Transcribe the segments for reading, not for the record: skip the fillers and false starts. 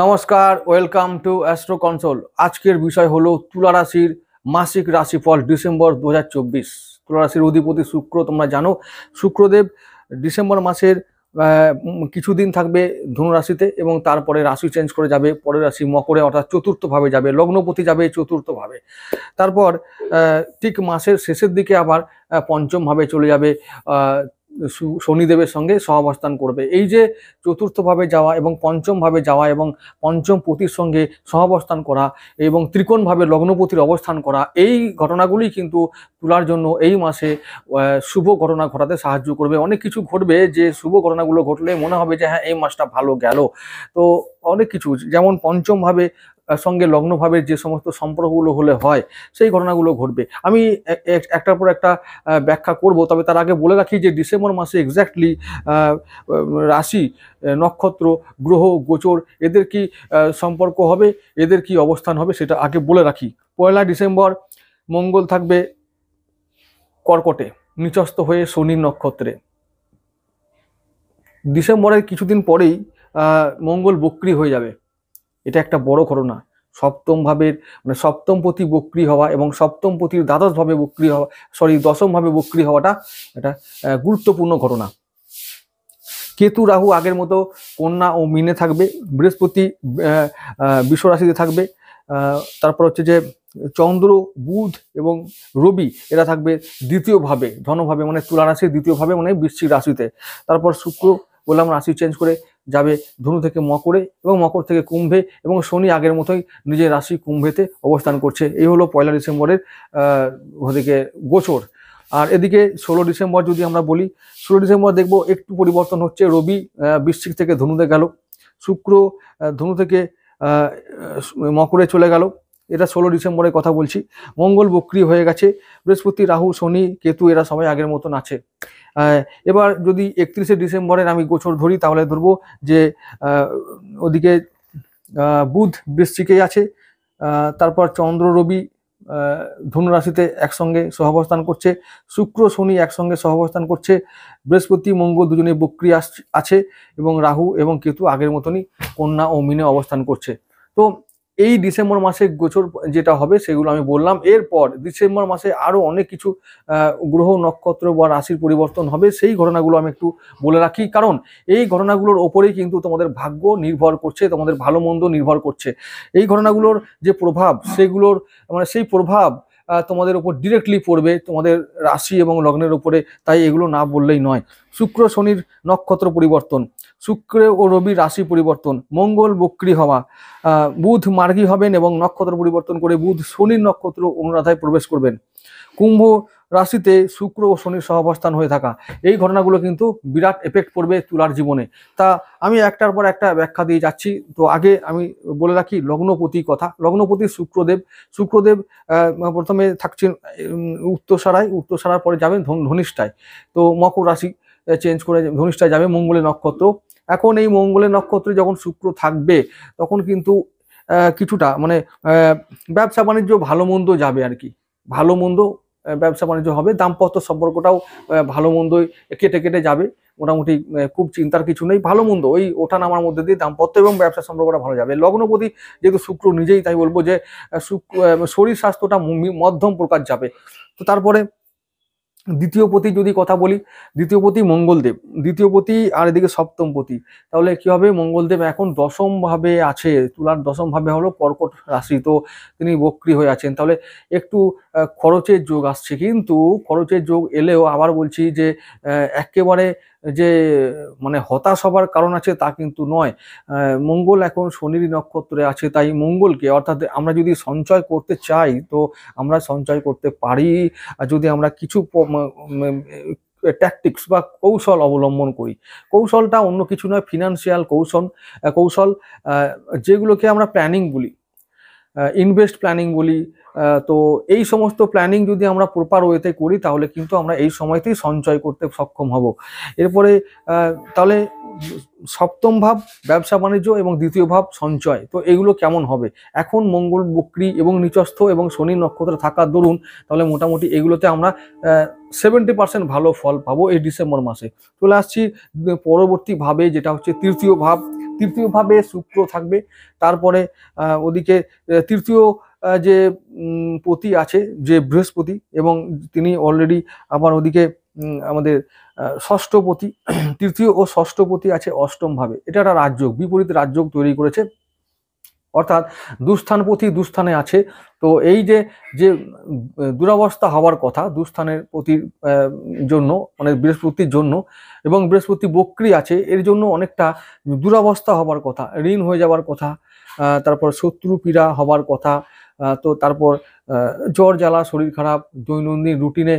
নমস্কার, welcome to astro console. আজকের বিষয় হলো তুলা রাশির মাসিক রাশিফল ডিসেম্বর 2024। তুলা রাশির অধিপতি শুক্র, তোমরা জানো শুক্রদেব ডিসেম্বর মাসের কিছুদিন থাকবে ধনু রাশিতে এবং তারপরে রাশি চেঞ্জ করে যাবে পরের রাশি মকরে, অর্থাৎ চতুর্থভাবে যাবে, লগ্নপতি যাবে চতুর্থভাবে। তারপর ঠিক মাসের শেষের দিকে আবার পঞ্চমভাবে চলে যাবে, শনিদেবের সঙ্গে সহাবস্থান করবে। এই যে চতুর্থভাবে যাওয়া এবং পঞ্চমভাবে যাওয়া এবং পঞ্চম পতির সঙ্গে সহাবস্থান করা এবং ত্রিকোণভাবে লগ্নপতির অবস্থান করা, এই ঘটনাগুলি কিন্তু তুলার জন্য এই মাসে শুভ ঘটনা ঘটাতে সাহায্য করবে। অনেক কিছু ঘটবে যে শুভ ঘটনাগুলো ঘটলে মনে হবে যে হ্যাঁ এই মাসটা ভালো গেল। তো অনেক কিছু, যেমন পঞ্চমভাবে সঙ্গে লগ্নভাবের যে সমস্ত সম্পর্কগুলো হলে হয় সেই ঘটনাগুলো ঘটবে। আমি একটার পর একটা ব্যাখ্যা করব, তবে তার আগে বলে রাখি যে ডিসেম্বর মাসে এক্স্যাক্টলি রাশি, নক্ষত্র, গ্রহ, গোচর এদের কি সম্পর্ক হবে, এদের কি অবস্থান হবে সেটা আগে বলে রাখি। 1 ডিসেম্বর মঙ্গল থাকবে কর্কটে, নিচস্থ হয়ে শনির নক্ষত্রে। ডিসেম্বরের কিছুদিন পরেই মঙ্গল বক্রী হয়ে যাবে। এটা একটা বড় ঘটনা। সপ্তম ভাবের মানে সপ্তম পতি বক্রী হওয়া এবং সপ্তম পতির দ্বাদশ ভাবে বক্রী হওয়া, দশম ভাবে বক্রী হওয়াটা এটা গুরুত্বপূর্ণ ঘটনা। কেতু রাহু আগের মতো কন্যা ও মিনে থাকবে, বৃহস্পতি বৃষ রাশিতে থাকবে। তারপর হচ্ছে যে চন্দ্র, বুধ এবং রবি এরা থাকবে দ্বিতীয় ভাবে, ধনভাবে, মানে তুলা রাশির দ্বিতীয় ভাবে, মানে বৃশ্চিক রাশিতে। তারপর শুক্র বললাম রাশি চেঞ্জ করে যাবে ধনু থেকে মকরে এবং মকর থেকে কুম্ভে, এবং শনি আগের মতোই নিজের রাশি কুম্ভেতে অবস্থান করছে। এই হলো 1 ডিসেম্বরের ওদিকে গোচর। আর এদিকে 16 ডিসেম্বর যদি আমরা বলি, 16 ডিসেম্বর দেখবো একটু পরিবর্তন হচ্ছে। রবি বৃশ্চিক থেকে ধনুতে গেল, শুক্র ধনু থেকে মকরে চলে গেল। এটা 16 ডিসেম্বরের কথা বলছি। মঙ্গল বক্রী হয়ে গেছে, বৃহস্পতি, রাহু, শনি, কেতু এরা সবাই আগের মতন আছে। এবার যদি 31 ডিসেম্বরের আমি গোচর ধরি, তাহলে ধরবো যে ওদিকে বুধ বৃশ্চিকেই আছে, তারপর চন্দ্র, রবি ধনু রাশিতে একসঙ্গে সহাবস্থান করছে, শুক্র, শনি একসঙ্গে সহাবস্থান করছে, বৃহস্পতি, মঙ্গল দুজনে বক্রী আছে এবং রাহু এবং কেতু আগের মতনই কন্যা ও মিনে অবস্থান করছে। তো এই ডিসেম্বর মাসে গোচর যেটা হবে সেগুলো আমি বললাম। এরপর ডিসেম্বর মাসে আরো অনেক কিছু গ্রহ, নক্ষত্র বা রাশির পরিবর্তন হবে, সেই ঘটনাগুলো আমি একটু বলে রাখি, কারণ এই ঘটনাগুলোর ওপরেই কিন্তু তোমাদের ভাগ্য নির্ভর করছে, তোমাদের ভালো মন্দ নির্ভর করছে। এই ঘটনাগুলোর যে প্রভাব, সেগুলোর মানে সেই প্রভাব তোমাদের উপর ডিরেক্টলি পড়বে, তোমাদের রাশি এবং লগ্নের উপরে, তাই এগুলো না বললেই নয়। শুক্র শনির নক্ষত্র পরিবর্তন, শুক্র ও রবির রাশি পরিবর্তন, মঙ্গল বক্রী হওয়া, বুধ মার্গী হবেন এবং নক্ষত্র পরিবর্তন করে বুধ শনির নক্ষত্র অনুরাধায় প্রবেশ করবেন, কুম্ভ রাশিতে শুক্র ও শনির সহাবস্থান হয়ে থাকা, এই ঘটনাগুলো কিন্তু বিরাট এফেক্ট পড়বে তুলার জীবনে। তা আমি একটার পর একটা ব্যাখ্যা দিয়ে যাচ্ছি। তো আগে আমি বলে রাখি লগ্নপতি কথা। লগ্নপতি শুক্রদেব প্রথমে থাকছেন উত্তরসারার পরে যাবেন ধনিষ্ঠায়। তো মকর রাশি চেঞ্জ করে ধনিষ্ঠায় যাবে মঙ্গলের নক্ষত্র। এখন এই মঙ্গলের নক্ষত্রে যখন শুক্র থাকবে, তখন কিন্তু কিছুটা মানে ব্যবসা বাণিজ্য ভালো মন্দ যাবে আর কি, ভালো মন্দ ব্যবসা বাণিজ্য হবে, দাম্পত্য সম্পর্কটাও ভালো মন্দই কেটে কেটে যাবে। মোটামুটি খুব চিন্তার কিছু নেই, ভালো মন্দ ওই ওঠা নামার মধ্যে দিয়ে দাম্পত্য এবং ব্যবসা সম্পর্কটা ভালো যাবে। লগ্নপতি যেহেতু শুক্র নিজেই, তাই বলবো যে শরীর স্বাস্থ্যটা মধ্যম প্রকার যাবে। তো তারপরে দ্বিতীয় পতি যদি কথা বলি, দ্বিতীয় পতি মঙ্গলদেব, দ্বিতীয় পতি আর এদিকে সপ্তম পতি, তাহলে কি হবে? মঙ্গলদেব এখন দশম ভাবে আছে, তুলার দশম ভাবে হলো কর্কট রাশি, তো তিনি বক্রী হয়ে আছেন। তাহলে একটু খরচের যোগ আসছে, কিন্তু খরচের যোগ এলেও আবার বলছি যে একেবারে যে মানে হতাশ হবার কারণ আছে তা কিন্তু নয়। মঙ্গল এখন শনির নক্ষত্রে আছে, তাই মঙ্গলকে, অর্থাৎ আমরা যদি সঞ্চয় করতে চাই তো আমরা সঞ্চয় করতে পারি, আর যদি আমরা কিছু ট্যাকটিক্স বা কৌশল অবলম্বন করি। কৌশলটা অন্য কিছু নয়, ফিনান্সিয়াল কৌশল, যেগুলোকে আমরা প্ল্যানিং বলি। ইনভেস্ট প্ল্যানিং বলি। তো এই সমস্ত প্ল্যানিং যদি আমরা প্রপার ওয়েতে করি তাহলে কিন্তু আমরা এই সময়তেই সঞ্চয় করতে সক্ষম হব। এরপরে তাহলে সপ্তম ভাব ব্যবসা বাণিজ্য এবং দ্বিতীয় ভাব সঞ্চয়, তো এগুলো কেমন হবে? এখন মঙ্গল বক্রী এবং নিচস্থ এবং শনি নক্ষত্রে থাকার দরুন তাহলে মোটামুটি এগুলোতে আমরা 70% ভালো ফল পাবো এই ডিসেম্বর মাসে। চলে আসছি পরবর্তী ভাবে, যেটা হচ্ছে তৃতীয় ভাব। তৃতীয় ভাবে শুক্র থাকবে। তারপরে ওদিকে তৃতীয় যে পতি আছে যে বৃহস্পতি, এবং তিনি অলরেডি আবার ওদিকে আমাদের ষষ্ঠপতি, তৃতীয় ও ষষ্ঠপতি আছে অষ্টম ভাবে। এটা একটা রাজযোগ, বিপরীত রাজযোগ তৈরি করেছে, অর্থাৎ দুস্থানপতি দুস্থানে আছে। তো এই যে যে দুরবস্থা হওয়ার কথা দুস্থানের প্রতির জন্য, মানে বৃহস্পতির জন্য, এবং বৃহস্পতি বক্রী আছে, এর জন্য অনেকটা দুরবস্থা হবার কথা, ঋণ হয়ে যাওয়ার কথা, তারপর শত্রু পীড়া হবার কথা, তো তারপর জ্বর জ্বালা, শরীর খারাপ, দৈনন্দিন রুটিনে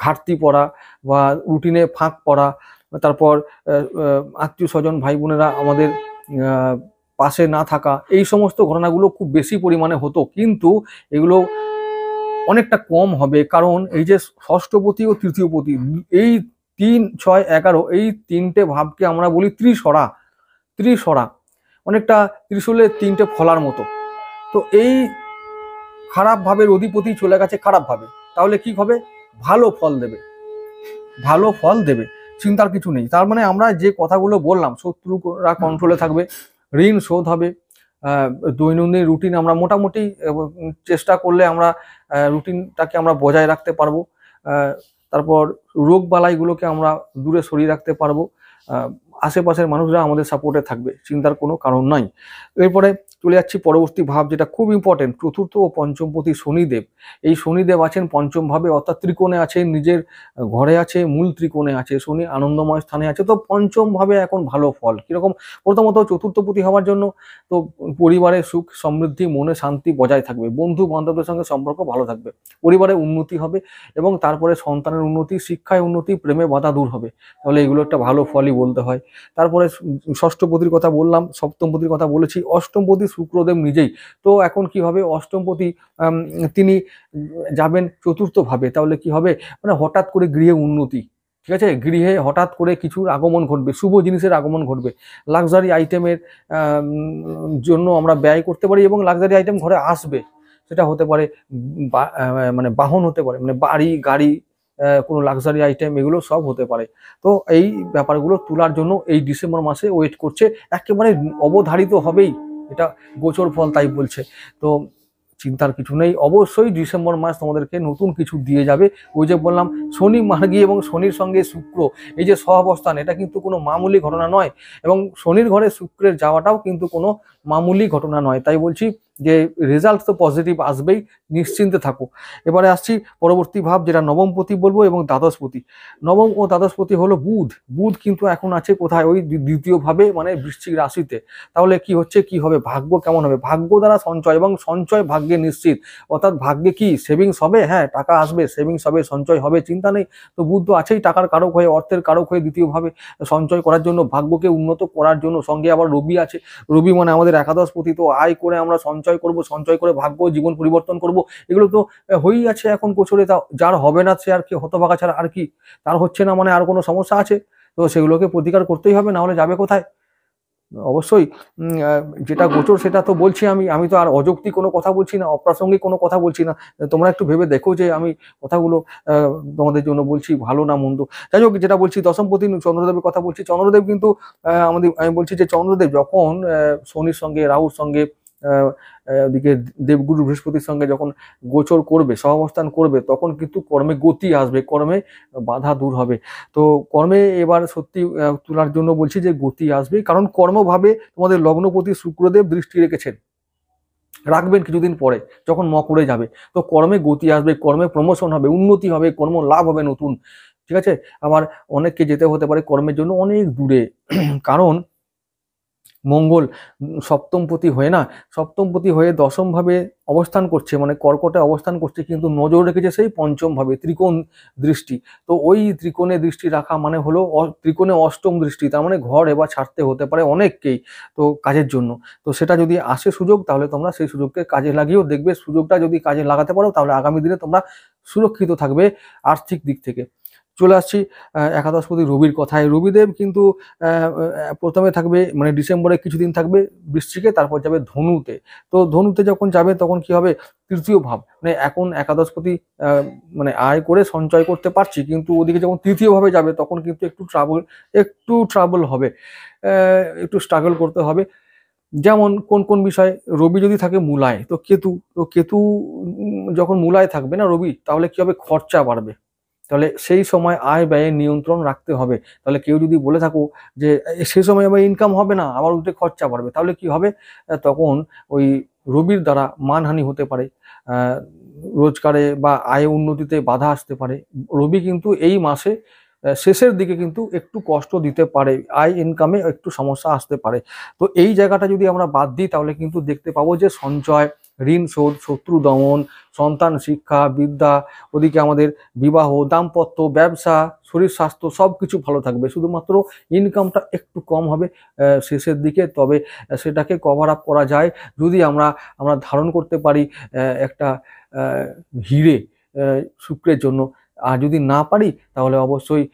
ঘাটতি পড়া বা রুটিনে ফাঁক পড়া, তারপর আত্মীয় স্বজন ভাই বোনেরা আমাদের পাশে না থাকা, এই সমস্ত ঘটনাগুলো খুব বেশি পরিমাণে হতো, কিন্তু এগুলো অনেকটা কম হবে। কারণ এই যে ষষ্ঠপতি ও তৃতীয়পতি, এই 3, 6, 11 এই তিনটে ভাবকে আমরা বলি ত্রিসরা। ত্রিসরা অনেকটা ত্রিশূলের 3টে ফলার মতো। তো এই খারাপ ভাবের অধিপতি চলে গেছে খারাপ ভাবে, তাহলে কি হবে? ভালো ফল দেবে, ভালো ফল দেবে, চিন্তার কিছু নেই। তার মানে আমরা যে কথাগুলো বললাম, শত্রুরা কন্ট্রোলে থাকবে, ঋণ শোধ হবে, দৈনন্দিন রুটিন আমরা মোটামুটি চেষ্টা করলে আমরা রুটিনটাকে আমরা বজায় রাখতে পারবো, তারপর রোগ বালাইগুলোকে আমরা দূরে সরিয়ে রাখতে পারবো, আশেপাশের মানুষরা আমাদের সাপোর্টে থাকবে, চিন্তার কোনো কারণ নাই। এরপরে চলে যাচ্ছি পরবর্তী ভাব, যেটা খুব ইম্পর্টেন্ট, চতুর্থ ও পঞ্চমপতি শনিদেব। এই শনিদেব আছেন পঞ্চম ভাবে, অর্থাৎ ত্রিকোণে আছেন, নিজের ঘরে আছে, মূল ত্রিকোণে আছে, শনি আনন্দময় স্থানে আছে। তো পঞ্চম ভাবে এখন ভালো ফল কিরকম? প্রথমত চতুর্থপতি হওয়ার জন্য তো পরিবারের সুখ সমৃদ্ধি, মনে শান্তি বজায় থাকবে, বন্ধু বান্ধবদের সঙ্গে সম্পর্ক ভালো থাকবে, পরিবারে উন্নতি হবে, এবং তারপরে সন্তানের উন্নতি, শিক্ষায় উন্নতি, প্রেমে বাধা দূর হবে। তাহলে এগুলো একটা ভালো ফলই বলতে হয়। তারপরে ষষ্ঠপতির কথা বললাম, সপ্তমপতির কথা বলেছি, অষ্টমপতি শুক্রদেব নিজেই। তো এখন কি হবে? অষ্টমপতি তিনি যাবেন চতুর্থ ভাবে, তাহলে কি হবে? মানে হঠাৎ করে গৃহে উন্নতি, ঠিক আছে, গৃহে হঠাৎ করে কিছুর আগমন ঘটবে, শুভ জিনিসের আগমন ঘটবে, লাক্সারি আইটেমের জন্য আমরা ব্যয় করতে পারি, এবং লাক্সারি আইটেম ঘরে আসবে। সেটা হতে পারে মানে বাহন হতে পারে, মানে বাড়ি গাড়ি, কোনো লাক্সারি আইটেম, এগুলো সব হতে পারে। তো এই ব্যাপারগুলো তোলার জন্য এই ডিসেম্বর মাসে ওয়েট করছে, একেবারে অবধারিত হবেই, এটা গোচর ফল তাই বলছে। তো চিন্তার কিছু নেই, অবশ্যই ডিসেম্বর মাস তোমাদেরকে নতুন কিছু দিয়ে যাবে। ওই যে বললাম, শনি মার্গী এবং শনির সঙ্গে শুক্র, এই যে সহাবস্থান, এটা কিন্তু কোনো মামুলি ঘটনা নয়, এবং শনির ঘরে শুক্রের যাওয়াটাও কিন্তু কোনো মামুলি ঘটনা নয়। তাই বলছি যে রেজাল্ট তো পজিটিভ আসবেই, নিশ্চিন্তে থাকো। এবারে আসছি পরবর্তী ভাব, যেটা নবমপতি বলবো এবং দ্বাদশপতি। নবম ও দ্বাদশপতি হলো বুধ। বুধ কিন্তু এখন আছে কোথায়? ওই দ্বিতীয় ভাবে, মানে বৃশ্চিক রাশিতে। তাহলে কি হচ্ছে, কি হবে? ভাগ্য কেমন হবে? ভাগ্য দ্বারা সঞ্চয়, এবং সঞ্চয় ভাগ্যে নিশ্চিত, অর্থাৎ ভাগ্যে কি সেভিংস হবে, হ্যাঁ টাকা আসবে, সেভিংস হবে, সঞ্চয় হবে, চিন্তা নেই। তো বুধ তো আছেই টাকার কারক হয়ে, অর্থের কারক হয়ে, দ্বিতীয় ভাবে সঞ্চয় করার জন্য, ভাগ্যকে উন্নত করার জন্য। সঙ্গে আবার রবি আছে, রবি মানে আমাদের একাদশপতি। তো আয় করে আমরা সঞ্চয় করব, সঞ্চয় করে ভাগ্য জীবন পরিবর্তন করব, এগুলো তো হয়েই আছে এখন গোচরে। তা যার হবে না সে আর কি হতভাগা ছাড়া আর কি, তার হচ্ছে না মানে আর কোনো সমস্যা আছে? তো সেগুলোকে প্রতিকার করতেই হবে, না হলে যাবে কোথায়? অবশ্যই যেটা গোচর সেটা তো বলছি আমি, আমি তো আর অযৌক্তিক কোনো কথা বলছি না, অপ্রাসঙ্গিক কোনো কথা বলছি না। তোমরা একটু ভেবে দেখো যে আমি কথাগুলো তোমাদের জন্য বলছি ভালো না মন্দ। যাই হোক, যেটা বলছি দশমপতি চন্দ্রদেবের কথা বলছি। চন্দ্রদেব কিন্তু আমি বলছি যে চন্দ্রদেব যখন শনির সঙ্গে, রাহুর সঙ্গে, ওদিকে দেবগুরু বৃহস্পতির সঙ্গে যখন গোচর করবে, সহাবস্থান করবে, তখন কিন্তু কর্মে গতি আসবে, কর্মে বাধা দূর হবে। তো কর্মে এবার সত্যি তোলার জন্য বলছি যে গতি আসবে, কারণ কর্মভাবে তোমাদের লগ্নপতি শুক্রদেব দৃষ্টি রেখেছেন, রাখবেন কিছুদিন পরে যখন মকরে যাবে। তো কর্মে গতি আসবে, কর্মে প্রমোশন হবে, উন্নতি হবে, কর্ম লাভ হবে নতুন, ঠিক আছে। আবার অনেককে যেতে হতে পারে কর্মের জন্য অনেক দূরে, কারণ মঙ্গল সপ্তমপতি হয়ে না, সপ্তমপতি হয়ে দশমভাবে অবস্থান করছে, মানে কর্কটে অবস্থান করছে, কিন্তু নজর রেখেছে সেই পঞ্চমভাবে, ত্রিকোণ দৃষ্টি। তো ওই ত্রিকোণে দৃষ্টি রাখা মানে হলো ত্রিকোণে অষ্টম দৃষ্টি, তার মানে ঘর এবার ছাড়তে হতে পারে অনেককেই তো কাজের জন্য। তো সেটা যদি আসে সুযোগ, তাহলে তোমরা সেই সুযোগকে কাজে লাগিয়েও দেখবে, সুযোগটা যদি কাজে লাগাতে পারো তাহলে আগামী দিনে তোমরা সুরক্ষিত থাকবে আর্থিক দিক থেকে। চলে আসছি একাদশপতি রবির কথায়। রবিদেব কিন্তু প্রথমে থাকবে, মানে ডিসেম্বরে কিছুদিন থাকবে বৃশ্চিকে, তারপর যাবে ধনুতে। তো ধনুতে যখন যাবে তখন কি হবে, তৃতীয় ভাব, মানে এখন একাদশপতি মানে আয় করে সঞ্চয় করতে পারছি, কিন্তু ওদিকে যখন তৃতীয় ভাবে যাবে তখন কিন্তু একটু ট্রাবল হবে, একটু স্ট্রাগল করতে হবে। যেমন কোন কোন বিষয়, রবি যদি থাকে মূলায়, তো কেতু যখন মূলায় থাকবে না রবি, তাহলে কি হবে, খরচা বাড়বে। তাহলে সেই সময় আয় ব্যয়ে নিয়ন্ত্রণ রাখতে হবে। তাহলে কেউ যদি বলে থাকো যে সেই সময় আবার ইনকাম হবে না, আবার উল্টে খরচা বাড়বে, তাহলে কি হবে, তখন ওই রবির দ্বারা মানহানি হতে পারে, আহ, রোজগারে বা আয় উন্নতিতে বাধা আসতে পারে। রবি কিন্তু এই মাসে শেষের দিকে কিন্তু একটু কষ্ট দিতে পারে, আয় ইনকামে একটু সমস্যা আসতে পারে। তো এই জায়গাটা যদি আমরা বাদ দিই, তাহলে কিন্তু দেখতে পাবো যে সঞ্চয়, ঋণ শোধ, শত্রু দমন, সন্তান শিক্ষা, বিদ্যা, ওদিকে আমাদের বিবাহ, দাম্পত্য, ব্যবসা, শরীর স্বাস্থ্য সব কিছু ভালো থাকবে। শুধুমাত্র ইনকামটা একটু কম হবে শেষের দিকে, তবে সেটাকে কভার আপ করা যায় যদি আমরা আমরা ধারণ করতে পারি একটা আহ, হিরে শুক্রের জন্য। আর যদি না পারি তাহলে অবশ্যই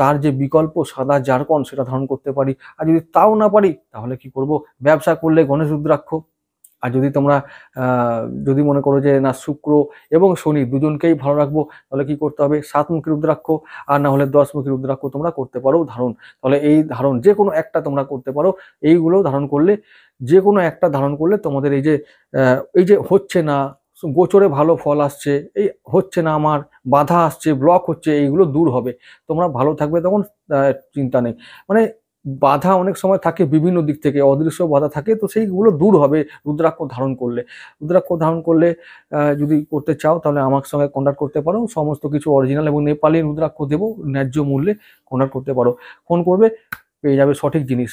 তার যে বিকল্প সাদা জারকন সেটা ধারণ করতে পারি। আর যদি তাও না পারি তাহলে কি করব, ব্যবসা করলে গণেশ রুদ্রাক্ষ। আর যদি তোমরা যদি মনে করো যে না শুক্র এবং শনি দুজনকেই ভালো রাখবো, তাহলে কি করতে হবে, 7 মুখী রুদ্রাক্ষ, আর না হলে 10 মুখী রুদ্রাক্ষ তোমরা করতে পারো ধারণ। তাহলে এই ধারণ যে কোনো একটা তোমরা করতে পারো। এইগুলো ধারণ করলে, যে কোনো একটা ধারণ করলে তোমাদের এই যে হচ্ছে না, গোচরে ভালো ফল আসছে, এই হচ্ছে না আমার, বাধা আসছে, ব্লক হচ্ছে, এইগুলো দূর হবে। তোমরা ভালো থাকবে তখন, চিন্তা নেই। মানে বাধা অনেক সময় থাকে বিভিন্ন দিক থেকে, অদৃশ্য বাধা থাকে, তো সেইগুলো দূর হবে রুদ্রাক্ষ ধারণ করলে। রুদ্রাক্ষ ধারণ করলে যদি করতে চাও তাহলে আমার সঙ্গে কন্ট্যাক্ট করতে পারো, সমস্ত কিছু অরিজিনাল এবং নেপালি রুদ্রাক্ষ দেবো ন্যায্য মূল্যে, কন্ট্যাক্ট করতে পারো। ফোন করবে, পেয়ে যাবে সঠিক জিনিস।